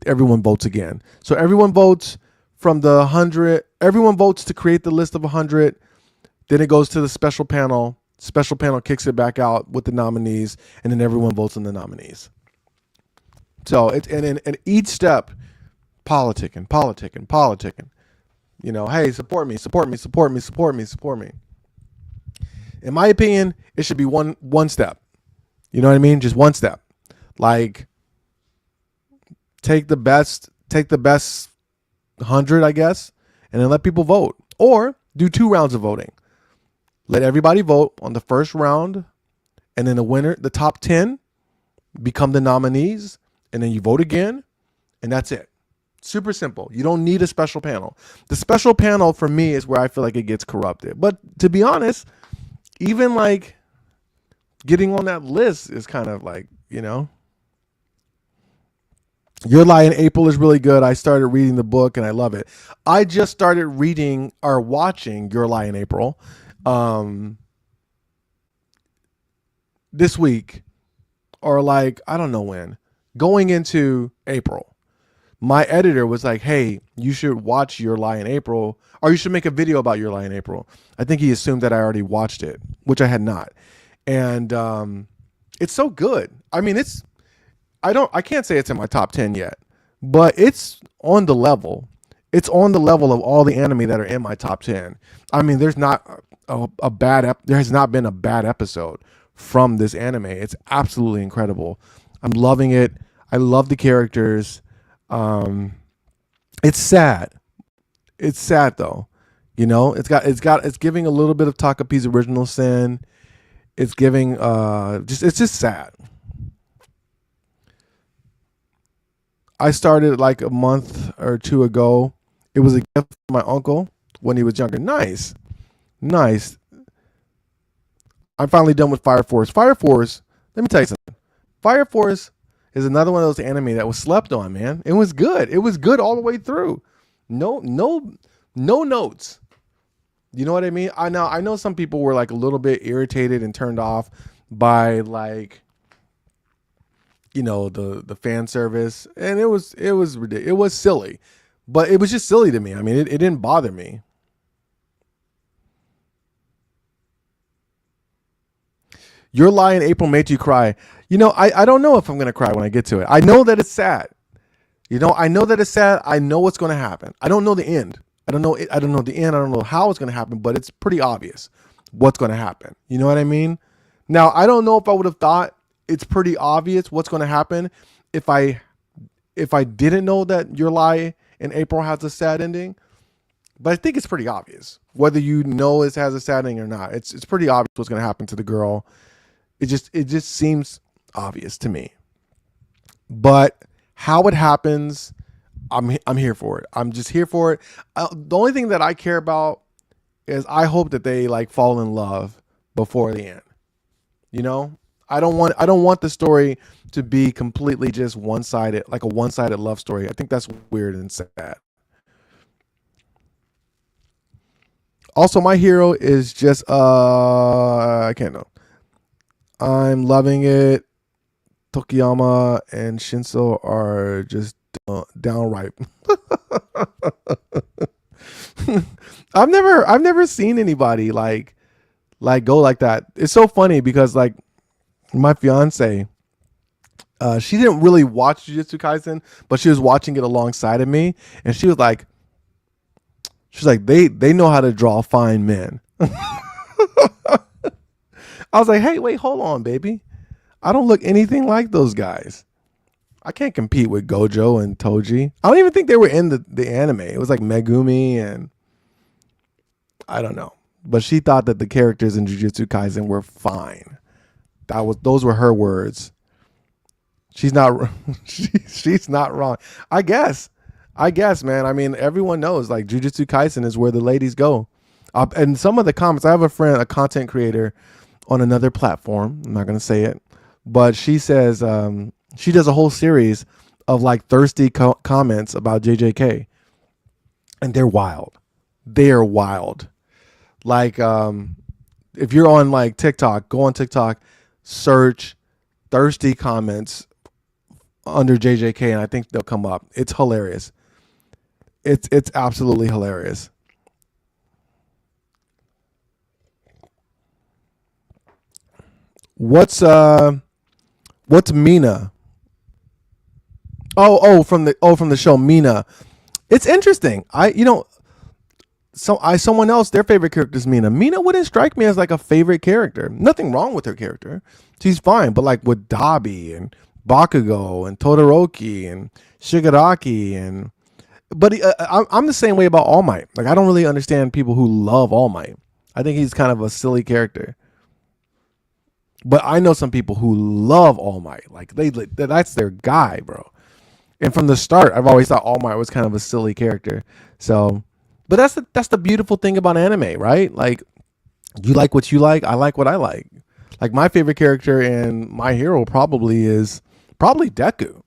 everyone votes again. So everyone votes from the 100. Everyone votes to create the list of 100. Then it goes to the special panel. Special panel kicks it back out with the nominees, and then everyone votes on the nominees. So and each step, politicking. You know, hey, support me. In my opinion, it should be one step. You know what I mean? Just one step. Like take the best 100, I guess, and then let people vote. Or do 2 rounds of voting. Let everybody vote on the first round, and then the winner, the top 10, become the nominees, and then you vote again, and that's it. Super simple. You don't need a special panel. The special panel for me is where I feel like it gets corrupted. But to be honest, even like getting on that list is kind of like, you know. Your Lie in April is really good. I started reading the book and I love it. I just started reading or watching Your Lie in April this week, or like, I don't know when, going into April. My editor was like, hey, you should watch Your Lie in April, or you should make a video about Your Lie in April. I think he assumed that I already watched it, which I had not. And it's so good. I mean, I can't say it's in my top 10 yet, but it's on the level. It's on the level of all the anime that are in my top 10. I mean, there's not there has not been a bad episode from this anime. It's absolutely incredible. I'm loving it. I love the characters. It's sad. It's sad though. You know, it's giving a little bit of Takapi's Original Sin. It's giving it's just sad. I started like a month or 2 ago. It was a gift from my uncle when he was younger. Nice. I'm finally done with Fire Force. Fire Force, let me tell you something. Fire Force is another one of those anime that was slept on, man. It was good. It was good all the way through. No notes. You know what I mean? I know some people were like a little bit irritated and turned off by like, you know, the fan service, and it was ridiculous. It was silly, but it was just silly to me. I mean, it didn't bother me. Your Lie in April made you cry. You know, I don't know if I'm gonna cry when I get to it. I know that it's sad. You know, I know that it's sad. I know what's gonna happen. I don't know the end. I don't know the end. I don't know how it's gonna happen, but it's pretty obvious what's gonna happen. You know what I mean? Now, I don't know if I would have thought it's pretty obvious what's going to happen if I didn't know that Your Lie in April has a sad ending. But I think it's pretty obvious whether you know it has a sad ending or not. It's pretty obvious what's going to happen to the girl. It just seems obvious to me. But how it happens, I'm here for it. I'm just here for it. The only thing that I care about is I hope that they like fall in love before the end. You know, I don't want the story to be completely just one-sided, like a one-sided love story. I think that's weird and sad. Also, my hero is just I can't know. I'm loving it. Tokiyama and Shinso are just downright. I've never seen anybody like go like that. It's so funny because like my fiance, she didn't really watch Jujutsu Kaisen, but she was watching it alongside of me, and she's like they know how to draw fine men. I was like, hey, wait, hold on, baby. I don't look anything like those guys. I can't compete with Gojo and Toji. I don't even think they were in the anime. It was like Megumi and I don't know. But she thought that the characters in Jujutsu Kaisen were fine. Those were her words. She's not she's not wrong. I guess. I guess, man. I mean, everyone knows like Jujutsu Kaisen is where the ladies go. And some of the comments, I have a friend, a content creator on another platform. I'm not going to say it, but she says she does a whole series of like thirsty comments about JJK, and they're wild. They are wild. Like if you're on like TikTok, go on TikTok, search thirsty comments under JJK, and I think they'll come up. It's hilarious. It's absolutely hilarious. What's Mina? From the show Mina. It's interesting. Someone else, their favorite character is Mina. Mina wouldn't strike me as like a favorite character. Nothing wrong with her character. She's fine, but like with Dabi and Bakugo and Todoroki and Shigaraki and but I'm the same way about All Might. Like I don't really understand people who love All Might. I think he's kind of a silly character. But I know some people who love All Might. Like that's their guy, bro. And from the start, I've always thought All Might was kind of a silly character. So, but that's the beautiful thing about anime, right? Like you like what you like, I like what I like. Like my favorite character in My Hero probably Deku.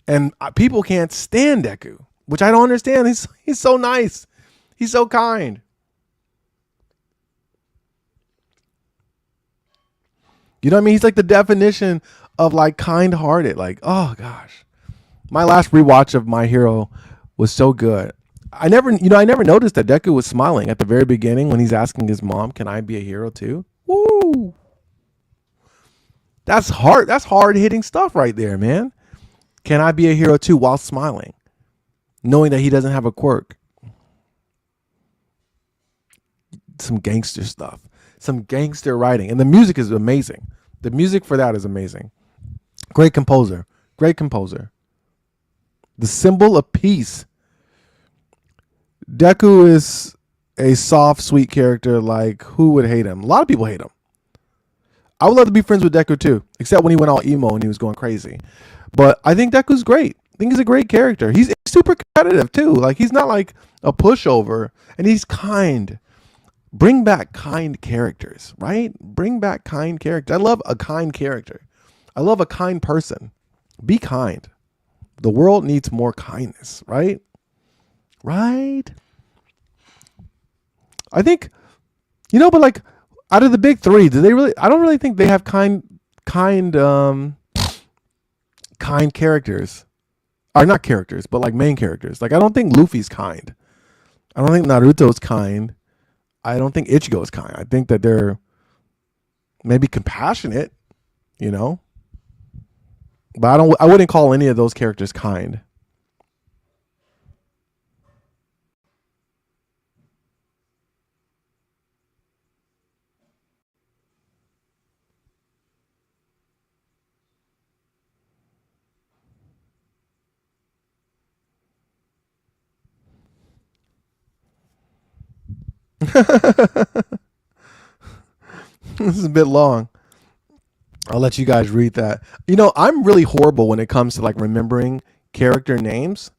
And people can't stand Deku, which I don't understand. He's so nice. He's so kind. You know what I mean? He's like the definition of like kind-hearted. Like, oh gosh. My last rewatch of My Hero was so good. I never noticed that Deku was smiling at the very beginning when he's asking his mom, "Can I be a hero too?" Woo! That's hard. That's hard hitting stuff right there, man. Can I be a hero too while smiling, knowing that he doesn't have a quirk? Some gangster stuff, some gangster writing, and the music is amazing. The music for that is amazing. Great composer. Great composer. The symbol of peace. Deku is a soft, sweet character. Like, who would hate him? A lot of people hate him. I would love to be friends with Deku too, except when he went all emo and he was going crazy. But I think Deku's great. I think he's a great character. He's super competitive too. Like, he's not like a pushover, and he's kind. Bring back kind characters, right? Bring back kind characters. I love a kind character. I love a kind person. Be kind. The world needs more kindness, right? Right? I think, but like out of the big three, do they really? I don't really think they have kind characters. Or not characters, but like main characters. Like I don't think Luffy's kind. I don't think Naruto's kind. I don't think Ichigo is kind. I think that they're maybe compassionate, but I wouldn't call any of those characters kind. This is a bit long. I'll let you guys read that. I'm really horrible when it comes to like remembering character names.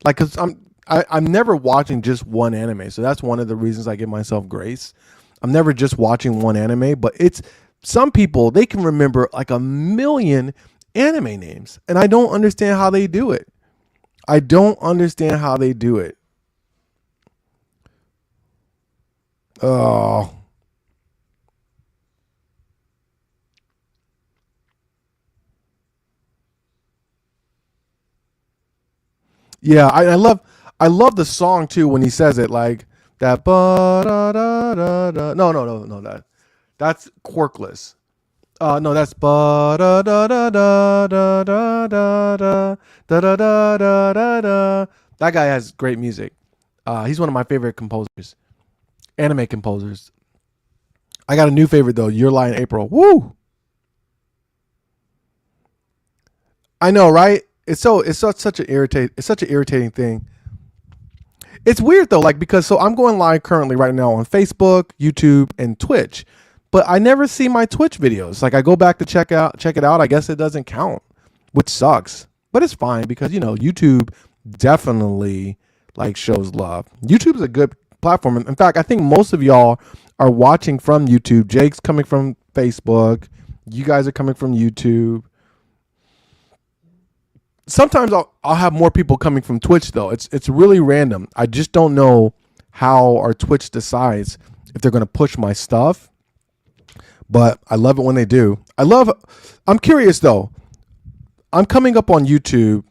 Like, cause I'm never watching just one anime, so that's one of the reasons I give myself grace. I'm never just watching one anime, but it's some people they can remember like a million anime names, and I don't understand how they do it. I don't understand how they do it. Oh, yeah, I love the song too when he says it. Like That ba da da da da. No. That's Quirkless. No, that's ba da da da da da da da da da da da da da. That guy has great music. He's one of my favorite composers, anime composers. I got a new favorite though. Your Lie in April. Woo! I know, right? It's such an irritating thing. It's weird though, like because so I'm going live currently right now on Facebook, YouTube, and Twitch, but I never see my Twitch videos. Like I go back to check it out. I guess it doesn't count, which sucks. But it's fine because YouTube definitely like shows love. YouTube's a good platform. In fact, I think most of y'all are watching from YouTube. Jake's coming from Facebook. You guys are coming from YouTube. Sometimes I'll have more people coming from Twitch though. It's really random. I just don't know how our Twitch decides if they're going to push my stuff. But I love it when they do. I'm curious though. I'm coming up on YouTube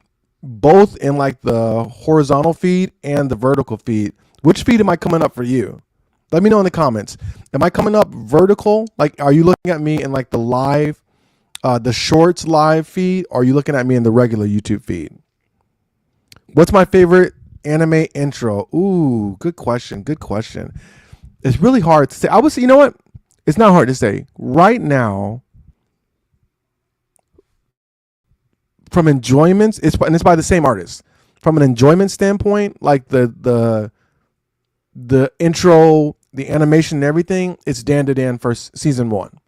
both in like the horizontal feed and the vertical feed. Which feed am I coming up for you? Let me know in the comments. Am I coming up vertical? Like are you looking at me in like the live the shorts live feed, or are you looking at me in the regular YouTube feed? What's my favorite anime intro? Ooh, good question. Good question. It's really hard to say. I would say, you know what? It's not hard to say. Right now, from enjoyments, it's by the same artist. From an enjoyment standpoint, like the intro, the animation and everything, it's Dan to Dan for season 1.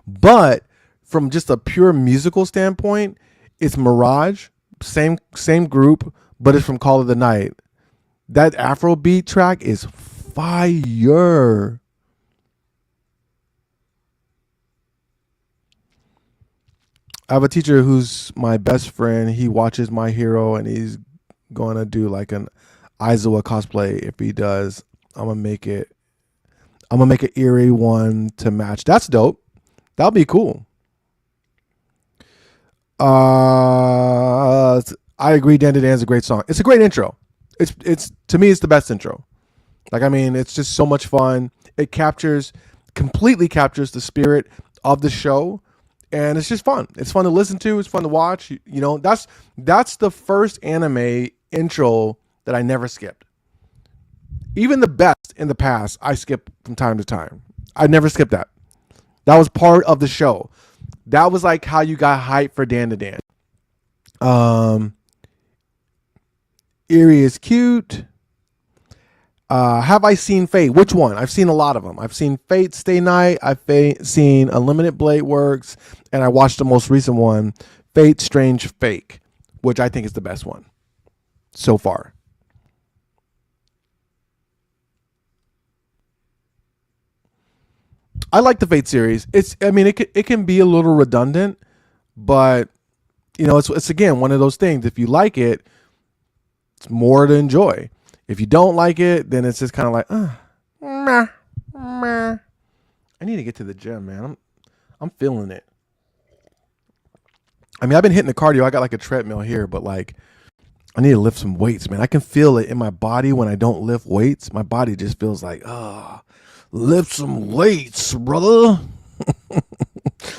But from just a pure musical standpoint, it's Mirage, same group, but it's from Call of the Night. That Afrobeat track is fire. I have a teacher who's my best friend. He watches My Hero and he's going to do like an Aizawa cosplay. If he does, I'm gonna make an eerie one to match. That's dope. That'll be cool. I agree. Dan to Dan is a great song. It's a great intro. It's to me, it's the best intro. Like, I mean, it's just so much fun. It completely captures the spirit of the show, and it's just fun. It's fun to listen to. It's fun to watch. That's the first anime intro that I never skipped. Even the best in the past, I skip from time to time. I never skipped that. That was part of the show. That was like how you got hyped for Dan to Dan. Eerie is cute. Have I seen Fate? Which one? I've seen a lot of them. I've seen Fate Stay Night. I've seen Unlimited Blade Works. And I watched the most recent one, Fate Strange Fake, which I think is the best one so far. I like the Fate series. It can be a little redundant, but it's again one of those things. If you like it, it's more to enjoy. If you don't like it, then it's just kind of like, meh, meh. I need to get to the gym, man. I'm feeling it. I mean, I've been hitting the cardio. I got like a treadmill here, but like, I need to lift some weights, man. I can feel it in my body when I don't lift weights. My body just feels like, lift some weights, brother.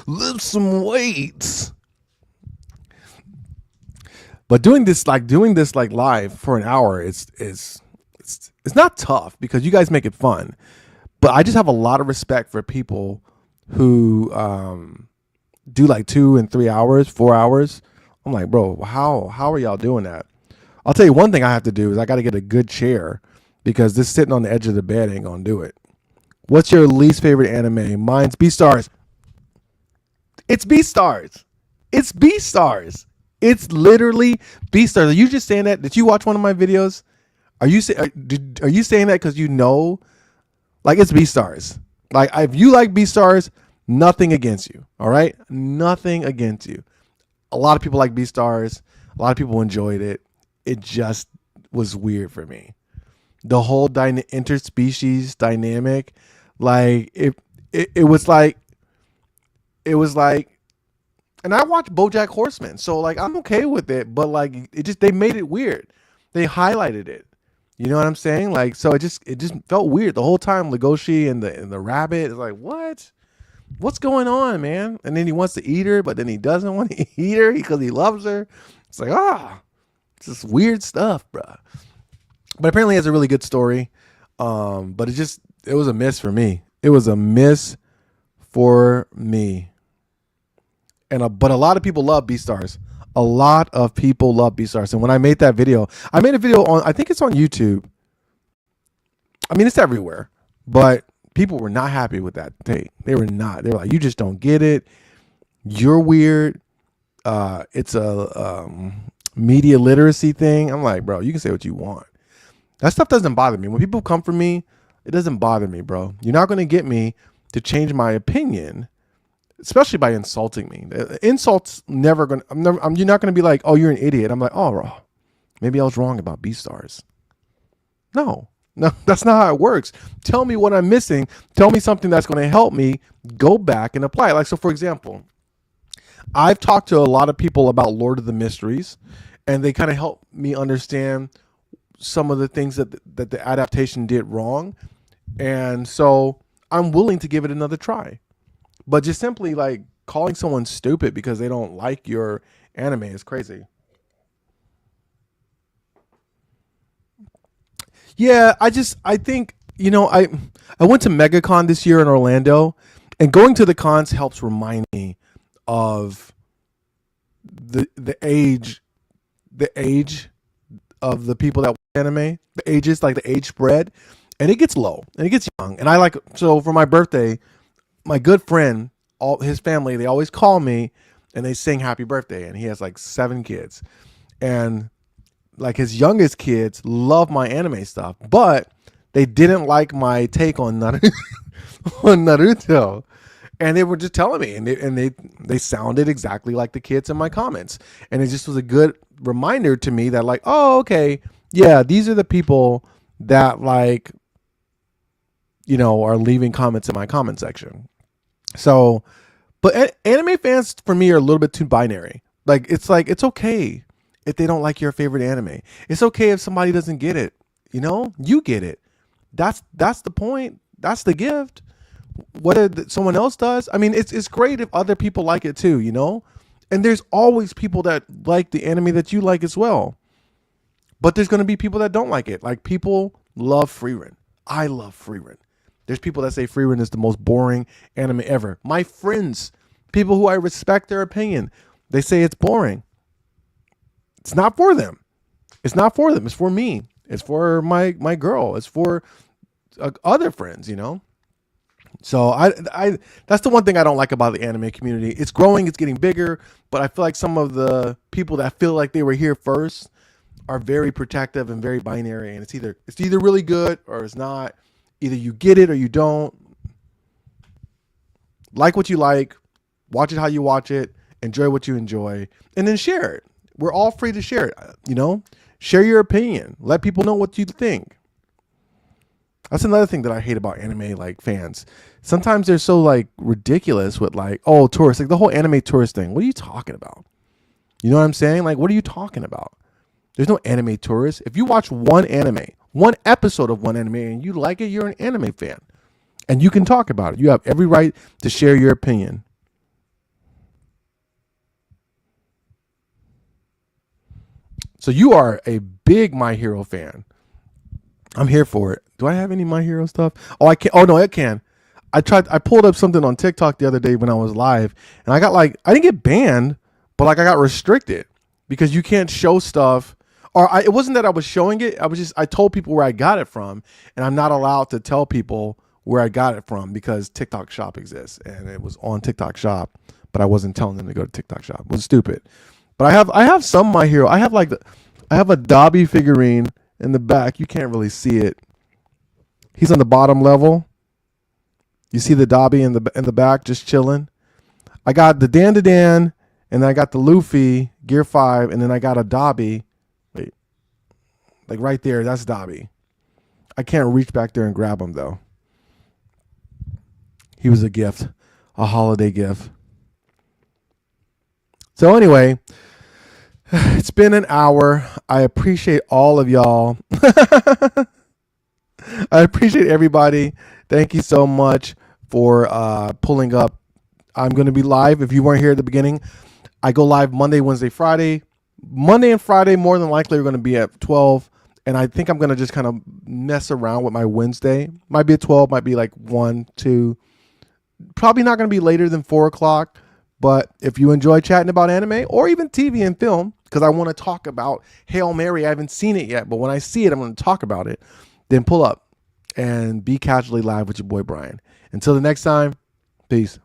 Lift some weights. But doing this like live for an hour, it's not tough because you guys make it fun. But I just have a lot of respect for people who do like 2 and 3 hours, 4 hours. I'm like, bro, how are y'all doing that? I'll tell you one thing I have to do is I got to get a good chair because this sitting on the edge of the bed ain't gonna do it. What's your least favorite anime? Mine's Beastars. It's Beastars. It's Beastars. It's literally Beastars. Are you just saying that? Did you watch one of my videos? Are you saying that because like it's Beastars? Like if you like Beastars, nothing against you. All right, nothing against you. A lot of people like Beastars. A lot of people enjoyed it. It just was weird for me. The whole interspecies dynamic, like it was like, and I watched BoJack Horseman, so like I'm okay with it, but like they made it weird. They highlighted it. You know what I'm saying? Like, so it just felt weird the whole time. Legoshi and the rabbit is like, what's going on, man? And then he wants to eat her, but then he doesn't want to eat her because he loves her. It's like, it's just weird stuff, bro. But apparently, it has a really good story. But it was a miss for me. It was a miss for me. But a lot of people love Beastars. A lot of people love Beastars. And when I made that video, I made a video on, I think it's on YouTube. I mean, it's everywhere. But people were not happy with that take. They were not. They were like, you just don't get it. You're weird. It's a media literacy thing. I'm like, bro, you can say what you want. That stuff doesn't bother me. When people come for me, it doesn't bother me, bro. You're not going to get me to change my opinion, especially by insulting me. Insults never going to, you're not going to be like, oh, you're an idiot. I'm like, oh, bro, maybe I was wrong about Beastars. No, that's not how it works. Tell me what I'm missing. Tell me something that's going to help me go back and apply it. Like, so for example, I've talked to a lot of people about Lord of the Mysteries, and they kind of help me understand some of the things that the adaptation did wrong. And so I'm willing to give it another try. But just simply like calling someone stupid because they don't like your anime is crazy. Yeah, I think, I went to MegaCon this year in Orlando, and going to the cons helps remind me of the age of the people that watch anime, the ages, like the age spread, and it gets low and it gets young. And so for my birthday, my good friend, all his family, they always call me and they sing happy birthday. And he has like 7 kids. And like his youngest kids love my anime stuff, but they didn't like my take on Naruto. on Naruto. And they were just telling me, and they sounded exactly like the kids in my comments. And it just was a good reminder to me that like, oh, okay, yeah, these are the people that like, are leaving comments in my comment section. So, but anime fans for me are a little bit too binary. Like, it's okay if they don't like your favorite anime. It's okay if somebody doesn't get it. You get it. That's the point. That's the gift. What someone else does, I mean, it's great if other people like it too, and there's always people that like the anime that you like as well, but there's going to be people that don't like it. Like, people love Frieren. I love Frieren. There's people that say Frieren is the most boring anime ever. My friends, people who I respect their opinion, they say it's boring. It's not for them. It's not for them. It's for me. It's for my girl. It's for other friends, So I that's the one thing I don't like about the anime community. It's growing, it's getting bigger, but I feel like some of the people that feel like they were here first are very protective and very binary, and it's either really good or it's not. Either you get it or you don't. Like what you like, watch it how you watch it, enjoy what you enjoy, and then share it. We're all free to share it, Share your opinion. Let people know what you think. That's another thing that I hate about anime like fans. Sometimes they're so like ridiculous with like, oh, tourists, like the whole anime tourist thing. What are you talking about? You know what I'm saying? Like, what are you talking about? There's no anime tourists. If you watch one episode of one anime and you like it, you're an anime fan. And you can talk about it. You have every right to share your opinion. So you are a big My Hero fan. I'm here for it. Do I have any My Hero stuff? Oh, I can't. Oh, no, it can. I pulled up something on TikTok the other day when I was live, and I didn't get banned, but like I got restricted because you can't show stuff. It wasn't that I was showing it. I told people where I got it from, and I'm not allowed to tell people where I got it from because TikTok Shop exists, and it was on TikTok Shop, but I wasn't telling them to go to TikTok Shop. It was stupid. But I have some My Hero. I have a Dobby figurine in the back. You can't really see it. He's on the bottom level. You see the Dobby in the back just chilling. I got the Dan, and then I got the Luffy Gear 5, and then I got a Dobby. Wait. Like right there, that's Dobby. I can't reach back there and grab him though. He was a gift, a holiday gift. So anyway, It's been an hour. I appreciate all of y'all. I appreciate everybody. Thank you so much for pulling up. I'm going to be live. If you weren't here at the beginning, I go live Monday, Wednesday, Friday. Monday and Friday, more than likely, are going to be at 12. And I think I'm going to just kind of mess around with my Wednesday. Might be at 12, might be like 1, 2. Probably not going to be later than 4 o'clock. But if you enjoy chatting about anime or even TV and film, because I want to talk about Hail Mary, I haven't seen it yet, but when I see it, I'm going to talk about it. Then pull up and be casually live with your boy Brian. Until the next time, peace.